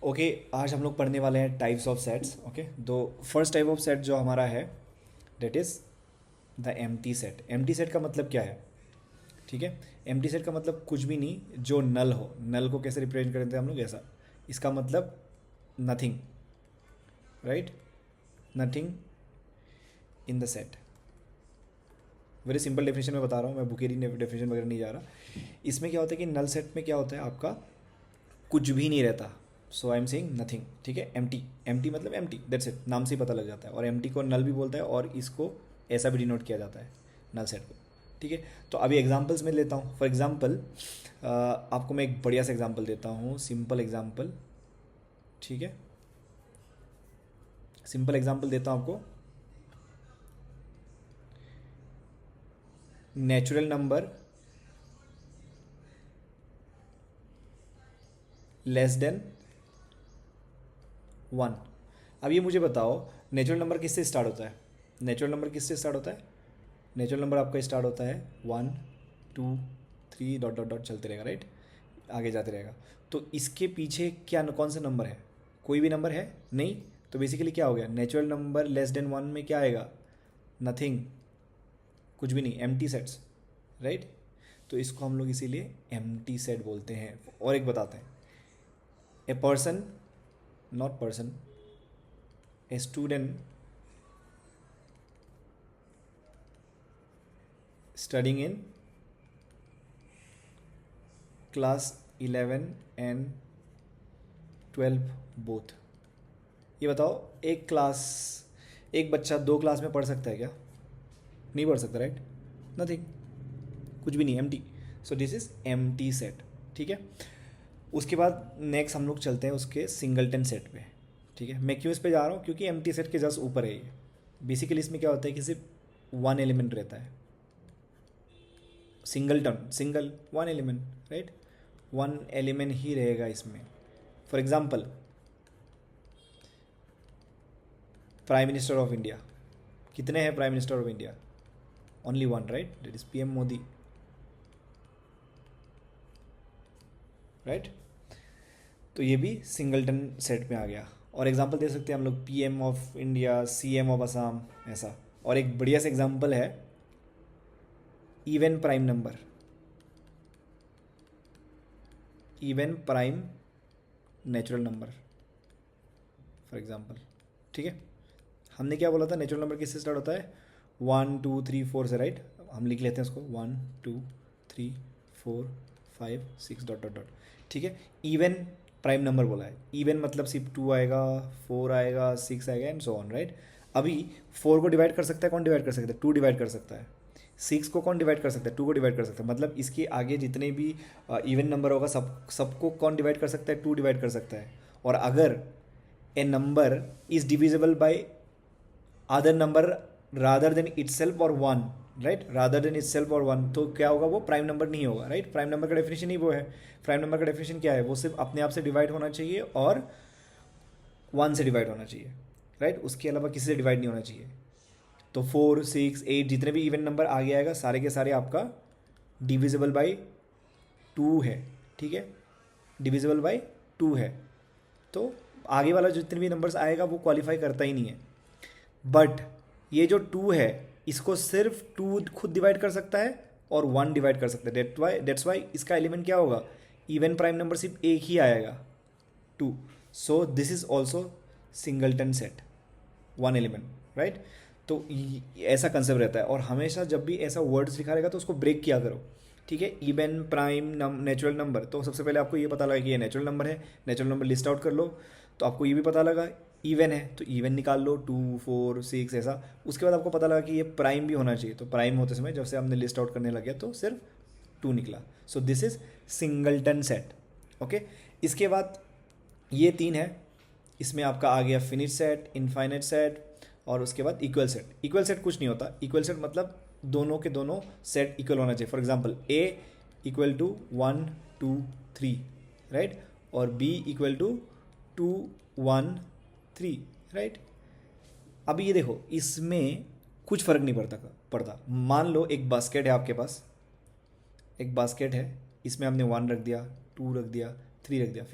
Okay आज हम लोग पढ़ने वाले हैं टाइप्स ऑफ सेट्स। ओके तो फर्स्ट टाइप ऑफ सेट जो हमारा है that is the empty set. Empty set का मतलब क्या है? ठीक है, एम्प्टी सेट का मतलब कुछ भी नहीं जो नल हो। नल को कैसे रिप्रेजेंट करते हैं हम लोग? ऐसा, इसका मतलब nothing, right? Nothing in the set. Very simple definition में बता रहा हूँ मैं, बुकेरी डेफिनेशन वगैरह नहीं जा रहा। इसमें क्या होता है कि नल सेट में क्या होता है आपका, कुछ भी नहीं रहता। सो आई एम सेइंग नथिंग। ठीक है, एम्प्टी। एम्प्टी मतलब एम्प्टी, दैट्स इट, नाम से ही पता लग जाता है। और एम्प्टी को नल भी बोलता है और इसको ऐसा भी डिनोट किया जाता है, नल सेट को। ठीक है, तो अभी एग्जांपल्स में लेता हूँ। फॉर एग्जांपल आपको मैं एक बढ़िया सा एग्जांपल देता हूँ, सिंपल एग्जांपल। ठीक है, सिंपल एग्जांपल देता हूँ आपको। Natural number less than 1। अब ये मुझे बताओ, नेचुरल नंबर किससे स्टार्ट होता है? नेचुरल नंबर किससे स्टार्ट होता है? नेचुरल नंबर आपका स्टार्ट होता है 1 2 3 डॉट डॉट डॉट चलते रहेगा, राइट? आगे जाते रहेगा। तो इसके पीछे क्या, कौन सा नंबर है? कोई भी नंबर है नहीं। तो बेसिकली क्या हो गया, नेचुरल नंबर लेस देन 1 में क्या आएगा? नथिंग, कुछ भी नहीं, एम्प्टी सेट्स, राइट? तो इसको हम लोग इसीलिए एम्प्टी सेट बोलते हैं। और एक बताते हैं, a person, not person, a student studying in class 11 and 12 both। ये बताओ, एक बच्चा 2 क्लास में पढ़ सकता है क्या? नहीं पढ़ सकता, राइट? नथिंग, कुछ भी नहीं, empty. So this is empty set. ठीक है, उसके बाद नेक्स्ट हम लोग चलते हैं उसके सिंगलटन सेट पे। ठीक है, मैं क्यों इस पे जा रहा हूँ? क्योंकि एम्प्टी सेट के जस्ट ऊपर है ये। बेसिकली इसमें क्या होता है कि सिर्फ 1 एलिमेंट रहता है। Singleton, single, 1 element, right? 1 element ही रहेगा इसमें। For example, prime minister of India, कितने हैं prime minister of India? Only 1, right? That is PM Modi, right? तो ये भी सिंगलटन सेट में आ गया। और एग्जांपल दे सकते हैं हम लोग, PM of India, CM of Assam, ऐसा। और एक बढ़िया सा एग्जांपल है even prime number, even prime natural number, for example. ठीक है, हमने क्या बोला था, नेचुरल नंबर किससे स्टार्ट होता है? 1 2 3 4 से, राइट? हम लिख लेते हैं उसको 1 2 3 4 5 6 डॉट डॉट डॉट। ठीक है, इवन प्राइम नंबर बोला है। इवन मतलब सिर्फ 2 आएगा, 4 आएगा, 6 आएगा एंड सो ऑन, राइट? अभी 4 को डिवाइड कर सकता है कौन? डिवाइड कर सकता है 2, डिवाइड कर सकता है। 6 को कौन डिवाइड कर सकता है? 2 को डिवाइड कर सकता है। मतलब इसके आगे जितने भी इवन नंबर होगा सबको कौन डिवाइड कर सकता है? 2 डिवाइड कर सकता है। और अगर a number is divisible by other number rather than itself और 1, राइट? रादर देन इटसेल्फ और 1, तो क्या होगा? वो प्राइम नंबर नहीं होगा, राइट? प्राइम नंबर का डेफिनेशन ही वो है। प्राइम नंबर का डेफिनेशन क्या है? वो सिर्फ अपने आप से डिवाइड होना चाहिए और 1 से डिवाइड होना चाहिए, राइट? उसके अलावा किसी से डिवाइड नहीं होना चाहिए। तो 4 6 8 जितने भी इवन नंबर आगे आएगा सारे के सारे आपका डिविजिबल बाई 2 है। ठीक है, डिविजिबल बाई 2 है। तो आगे वाला जितने भी नंबर्स आएगा वो क्वालिफाई करता ही नहीं है। बट ये जो 2 है इसको सिर्फ 2 खुद डिवाइड कर सकता है और 1 डिवाइड कर सकता है। दैट्स वाई इसका एलिमेंट क्या होगा? इवन प्राइम नंबर सिर्फ एक ही आएगा, 2। So this is also singleton set, 1 element, right? तो ऐसा कंसेप्ट रहता है। और हमेशा जब भी ऐसा वर्ड्स लिखा रहेगा तो उसको ब्रेक किया करो। ठीक है, इवन प्राइम नेचुरल नंबर, तो सबसे पहले आपको ये पता लगा कि ये नेचुरल नंबर है, नेचुरल नंबर लिस्ट आउट कर लो। तो आपको ये भी पता लगा इवन है तो इवन निकाल लो, 2 4 6 ऐसा। उसके बाद आपको पता लगा कि ये प्राइम भी होना चाहिए, तो प्राइम होते समय जब से हमने लिस्ट आउट करने लगे तो सिर्फ 2 निकला। So this is singleton set. Okay, इसके बाद ये 3 है। इसमें आपका आ गया फिनिश सेट, इनफाइनाइट सेट और उसके बाद इक्वल सेट। इक्वल सेट कुछ नहीं होता, इक्वल सेट मतलब दोनों के दोनों सेट इक्वल होना चाहिए। For example A equal to 1 2 3, right? और बी इक्वल टू 2 1 3, राइट? अभी ये देखो, इसमें कुछ फर्क नहीं पड़ता। मान लो एक बास्केट है आपके पास, एक बास्केट है, इसमें हमने 1 रख दिया, 2 रख दिया, 3 रख दिया,